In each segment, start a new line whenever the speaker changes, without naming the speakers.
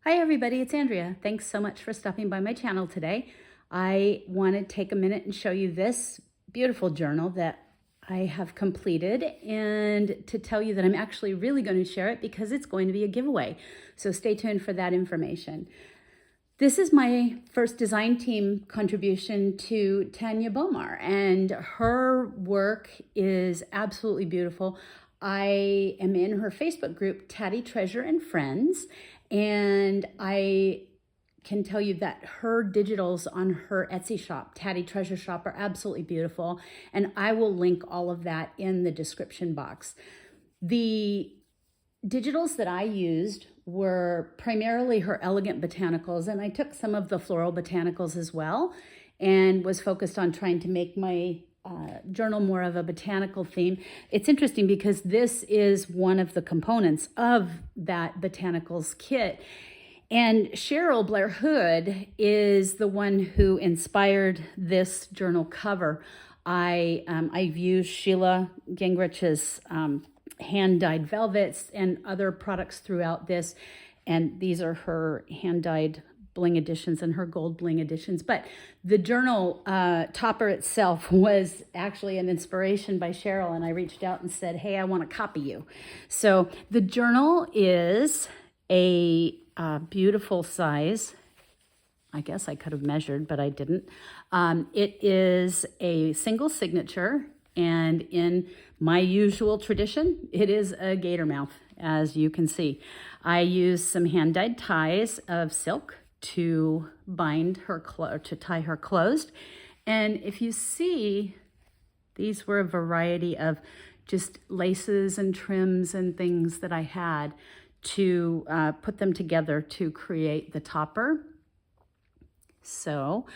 Hi everybody, it's Andrea. Thanks so much for stopping by my channel today. I want to take a minute and show you this beautiful journal that I have completed and to tell you that I'm actually really going to share it because it's going to be a giveaway. So stay tuned for that information. This is my first design team contribution to Tania Bowmar, and her work is absolutely beautiful. I am in her Facebook group, Tatty Treasure and Friends, and I can tell you that her digitals on her Etsy shop, Tatty Treasure Shop, are absolutely beautiful, and I will link all of that in the description box. The digitals that I used were primarily her elegant botanicals, and I took some of the floral botanicals as well and was focused on trying to make my journal more of a botanical theme. It's interesting because this is one of the components of that botanicals kit. And Sheryl Blair Hood is the one who inspired this journal cover. I've used Sheila Gingrich's hand-dyed velvets and other products throughout this, and these are her hand-dyed bling editions and her gold bling editions. But the journal topper itself was actually an inspiration by Sheryl, and I reached out and said, hey, I want to copy you. So the journal is a beautiful size. I guess I could have measured, but I didn't. It is a single signature, and in my usual tradition, it is a gator mouth, as you can see. I used some hand-dyed ties of silk to bind her, to tie her closed. And if you see, these were a variety of just laces and trims and things that I had to put them together to create the topper. So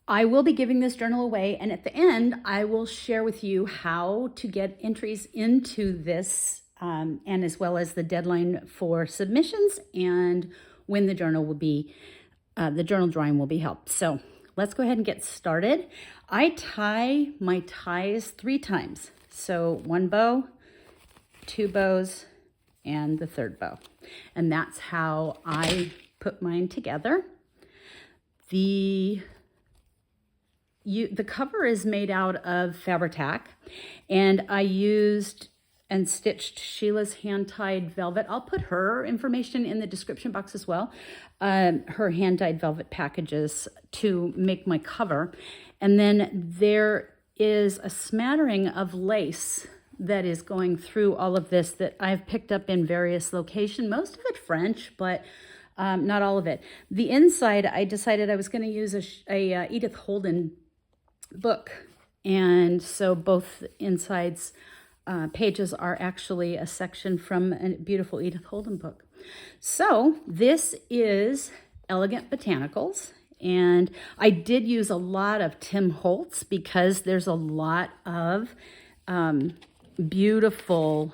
I will be giving this journal away, and at the end, I will share with you how to get entries into this, and as well as the deadline for submissions and when the journal will be, the journal drawing will be held. So let's go ahead and get started. I tie my ties 3 times. So 1 bow, 2 bows, and the 3rd bow. And that's how I put mine together. The cover is made out of Fabritac, and I used and stitched Sheila's hand-dyed velvet. I'll put her information in the description box as well, her hand-dyed velvet packages to make my cover. And then there is a smattering of lace that is going through all of this that I've picked up in various locations, most of it French, but not all of it. The inside, I decided I was going to use a Edith Holden book, and so both insides pages are actually a section from a beautiful Edith Holden book. So this is Elegant Botanicals, and I did use a lot of Tim Holtz because there's a lot of beautiful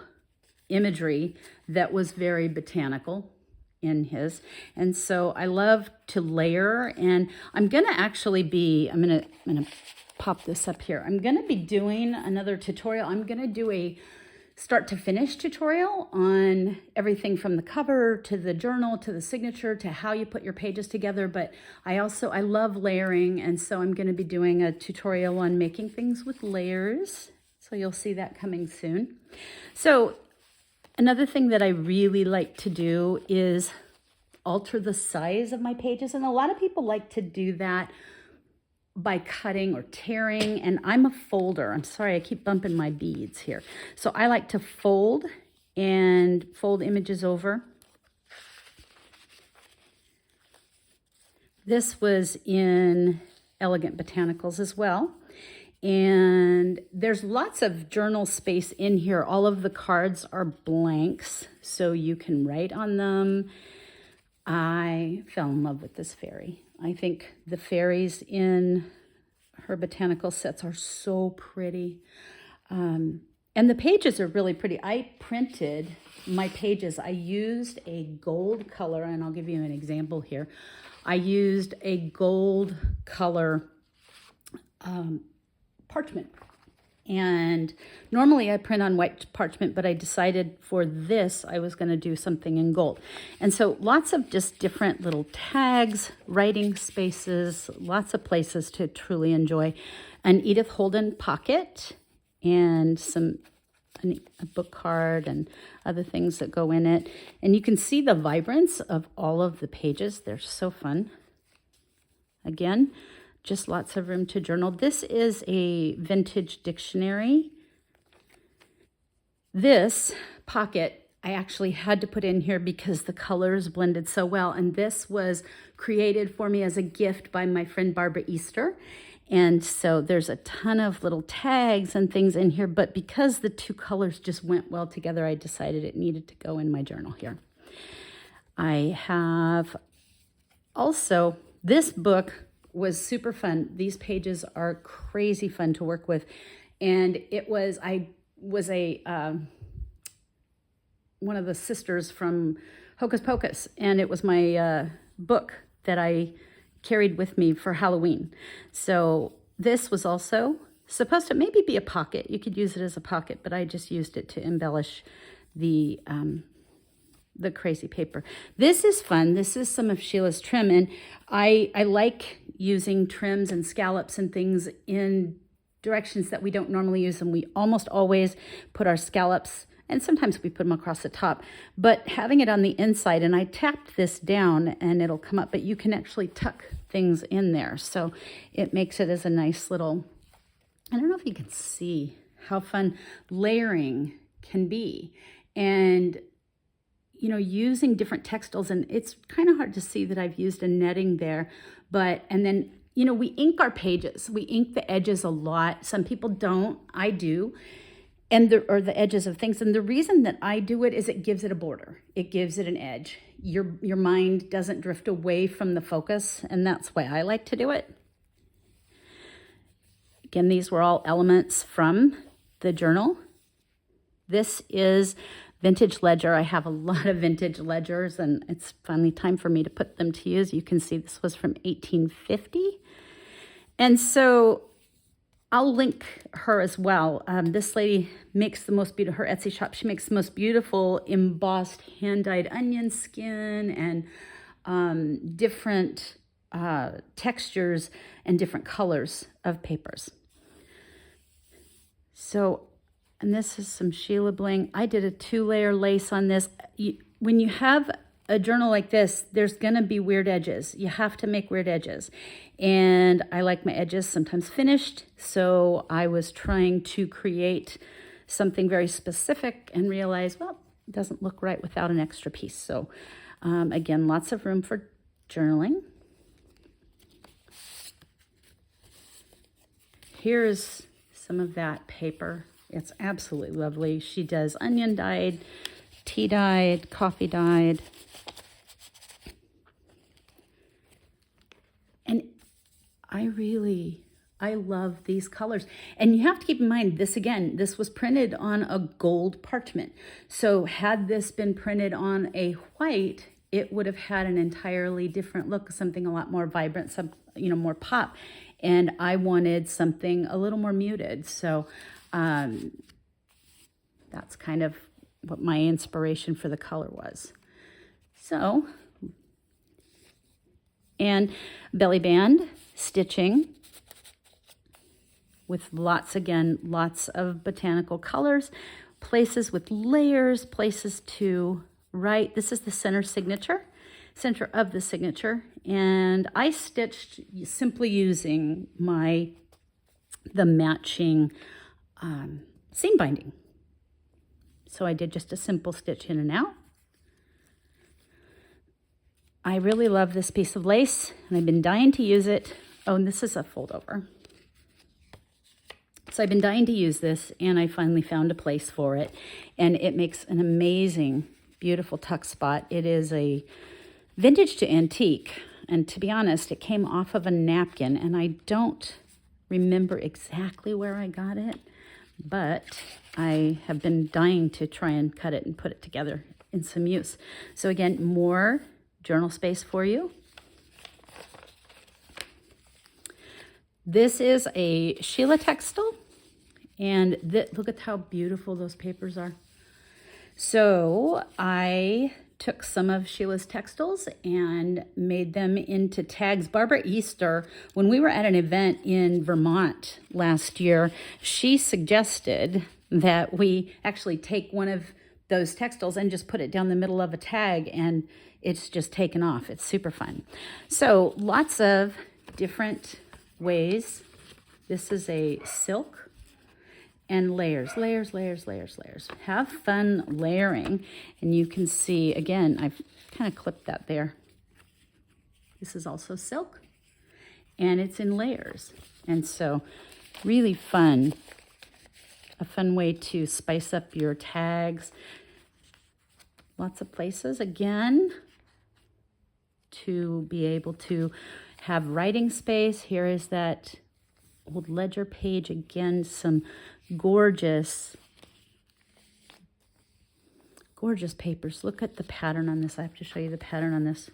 imagery that was very botanical in his. And so I love to layer, and I'm gonna pop this up here. I'm gonna be doing another tutorial. I'm gonna do a start to finish tutorial on everything from the cover to the journal to the signature to how you put your pages together. But I love layering, and so I'm gonna be doing a tutorial on making things with layers. So you'll see that coming soon. So another thing that I really like to do is alter the size of my pages. And a lot of people like to do that by cutting or tearing, and I'm a folder. I'm sorry, I keep bumping my beads here. So I like to fold and fold images over. This was in Elegant Botanicals as well. And there's lots of journal space in here. All of the cards are blanks, so you can write on them. I fell in love with this fairy. I think the fairies in her botanical sets are so pretty. And the pages are really pretty. I printed my pages. I used a gold color, and I'll give you an example here. I used a gold color parchment, And normally I print on white parchment, but I decided for this I was going to do something in gold. And so lots of just different little tags, writing spaces, lots of places to truly enjoy. An Edith Holden pocket and a book card and other things that go in it. And you can see the vibrance of all of the pages. They're so fun. Again, just lots of room to journal. This is a vintage dictionary. This pocket I actually had to put in here because the colors blended so well. And this was created for me as a gift by my friend Barbara Easter. And so there's a ton of little tags and things in here, but because the two colors just went well together, I decided it needed to go in my journal here. I have also, this book was super fun. These pages are crazy fun to work with. And I was one of the sisters from Hocus Pocus, and it was my book that I carried with me for Halloween. So this was also supposed to maybe be a pocket. You could use it as a pocket, but I just used it to embellish the crazy paper. This is fun. This is some of Sheila's trim, and I like using trims and scallops and things in directions that we don't normally use them. We almost always put our scallops, and sometimes we put them across the top, but having it on the inside, and I tapped this down and it'll come up, but you can actually tuck things in there. So it makes it as a nice little, I don't know if you can see how fun layering can be. And you know, using different textiles, and it's kind of hard to see that I've used a netting there, and then, you know, we ink our pages. We ink the edges a lot. Some people don't, I do, or the edges of things. And the reason that I do it is it gives it a border. It gives it an edge. Your mind doesn't drift away from the focus, and that's why I like to do it. Again, these were all elements from the journal. This is vintage ledger. I have a lot of vintage ledgers, and it's finally time for me to put them to use. You can see this was from 1850. And so I'll link her as well. This lady makes the most beautiful, her Etsy shop, she makes the most beautiful embossed hand-dyed onion skin and different textures and different colors of papers. So, and this is some Sheila bling. I did a 2-layer lace on this. When you have a journal like this, there's gonna be weird edges. You have to make weird edges. And I like my edges sometimes finished. So I was trying to create something very specific and realized, well, it doesn't look right without an extra piece. So again, lots of room for journaling. Here's some of that paper. It's absolutely lovely. She does onion dyed, tea dyed, coffee dyed. And I love these colors. And you have to keep in mind, this was printed on a gold parchment. So had this been printed on a white, it would have had an entirely different look, something a lot more vibrant, some, you know, more pop. And I wanted something a little more muted. So that's kind of what my inspiration for the color was. So, and belly band stitching with lots of botanical colors, places with layers, places to write. This is the center of the signature. And I stitched simply using the matching seam binding. So I did just a simple stitch in and out. I really love this piece of lace, and I've been dying to use it. Oh, and this is a fold over. So I've been dying to use this, and I finally found a place for it. And it makes an amazing, beautiful tuck spot. It is a vintage to antique. And to be honest, it came off of a napkin, and I don't remember exactly where I got it, but I have been dying to try and cut it and put it together in some use. So again, more journal space for you. This is a Sheila textile, And look at how beautiful those papers are. So I took some of Sheila's textiles and made them into tags. Barbara Easter, when we were at an event in Vermont last year, she suggested that we actually take one of those textiles and just put it down the middle of a tag, and it's just taken off. It's super fun. So lots of different ways. This is a silk. And layers, layers, layers, layers, layers. Have fun layering. And you can see, again, I've kind of clipped that there. This is also silk. And it's in layers. And so really fun. A fun way to spice up your tags. Lots of places, again, to be able to have writing space. Here is that old ledger page. Again, some gorgeous papers. Look at the pattern on this. I have to show you the pattern on this.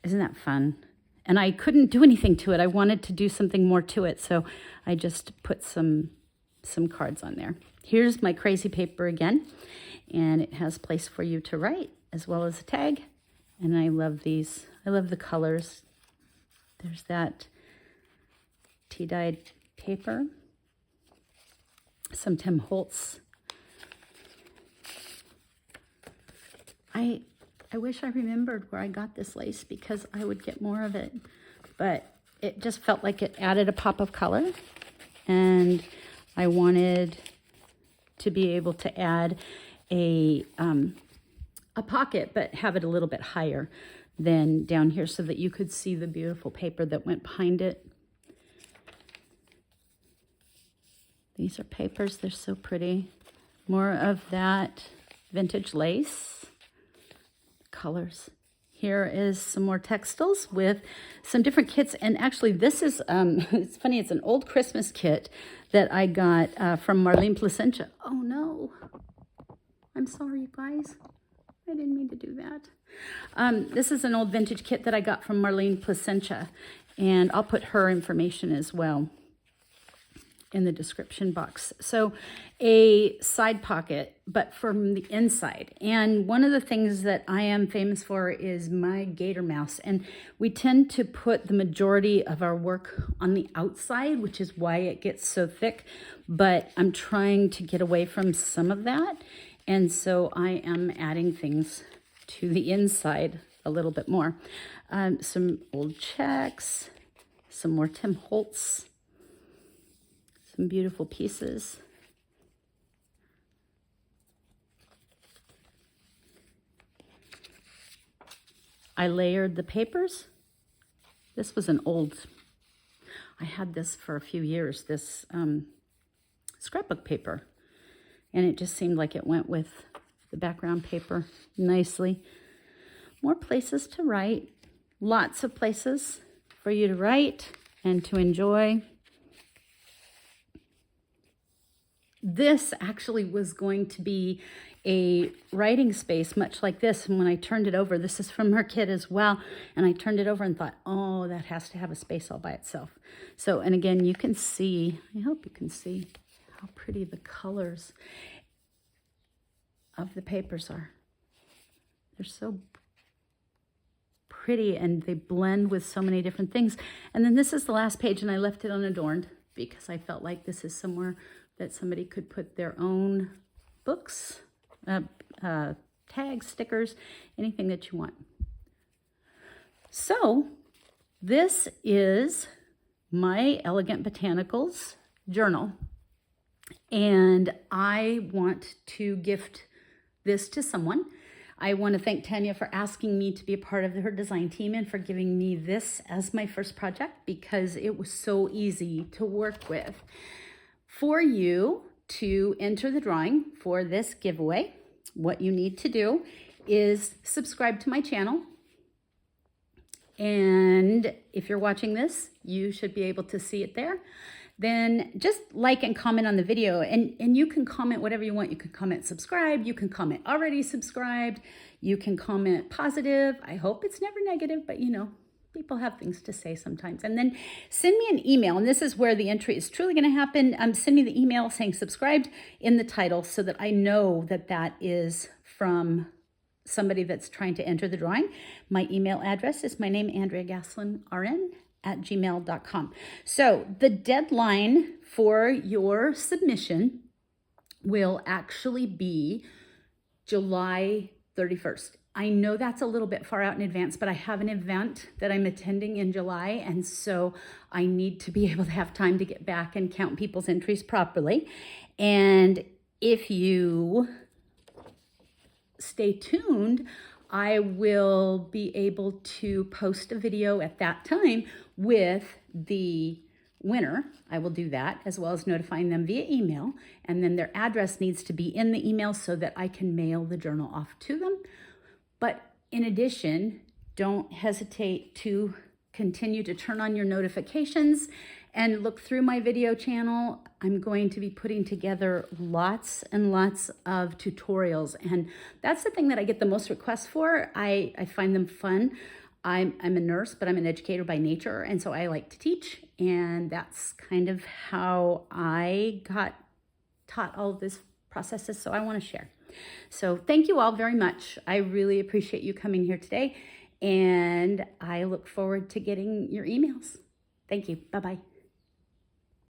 Isn't that fun? And I couldn't do anything to it. I wanted to do something more to it, so I just put some cards on there. Here's my crazy paper again, and it has place for you to write as well as a tag. And I love these. I love the colors. There's that tea-dyed paper. Some Tim Holtz. I wish I remembered where I got this lace, because I would get more of it, but it just felt like it added a pop of color, and I wanted to be able to add a pocket, but have it a little bit higher than down here so that you could see the beautiful paper that went behind it. These are papers. They're so pretty. More of that vintage lace. Colors. Here is some more textiles with some different kits. And actually, this is, it's funny, it's an old Christmas kit that I got from Marlene Placentia. Oh, no. I'm sorry, you guys. I didn't mean to do that. This is an old vintage kit that I got from Marlene Placentia. And I'll put her information as well in the description box. So a side pocket, but from the inside. And one of the things that I am famous for is my gator mouse. And we tend to put the majority of our work on the outside, which is why it gets so thick. But I'm trying to get away from some of that. And so I am adding things to the inside a little bit more. Some old checks, some more Tim Holtz. Some beautiful pieces. I layered the papers. This was an old, I had this for a few years, this scrapbook paper. And it just seemed like it went with the background paper nicely. More places to write. Lots of places for you to write and to enjoy. This actually was going to be a writing space much like this. And when I turned it over, this is from her kit as well. And I turned it over and thought, oh, that has to have a space all by itself. So, and again, you can see, I hope you can see how pretty the colors of the papers are. They're so pretty and they blend with so many different things. And then this is the last page, and I left it unadorned because I felt like this is somewhere that somebody could put their own books, tags, stickers, anything that you want. So this is my Elegant Botanicals journal, and I want to gift this to someone. I want to thank Tania for asking me to be a part of her design team and for giving me this as my first project, because it was so easy to work with. For you to enter the drawing for this giveaway, what you need to do is subscribe to my channel. And if you're watching this, you should be able to see it there. Then just like and comment on the video, and you can comment whatever you want. You can comment subscribe, you can comment already subscribed, you can comment positive. I hope it's never negative, but you know, people have things to say sometimes. And then send me an email, and this is where the entry is truly going to happen. Send me the email saying subscribed in the title so that I know that that is from somebody that's trying to enter the drawing. My email address is my name, AndreaGaslinRN@gmail.com. So the deadline for your submission will actually be July 31st. I know that's a little bit far out in advance, but I have an event that I'm attending in July, and so I need to be able to have time to get back and count people's entries properly. And if you stay tuned, I will be able to post a video at that time with the winner. I will do that, as well as notifying them via email, and then their address needs to be in the email so that I can mail the journal off to them. But in addition, don't hesitate to continue to turn on your notifications and look through my video channel. I'm going to be putting together lots and lots of tutorials, and that's the thing that I get the most requests for. I find them fun. I'm a nurse, but I'm an educator by nature, and so I like to teach, and that's kind of how I got taught all of this processes, so I want to share. So thank you all very much. I really appreciate you coming here today, and I look forward to getting your emails. Thank you. Bye-bye.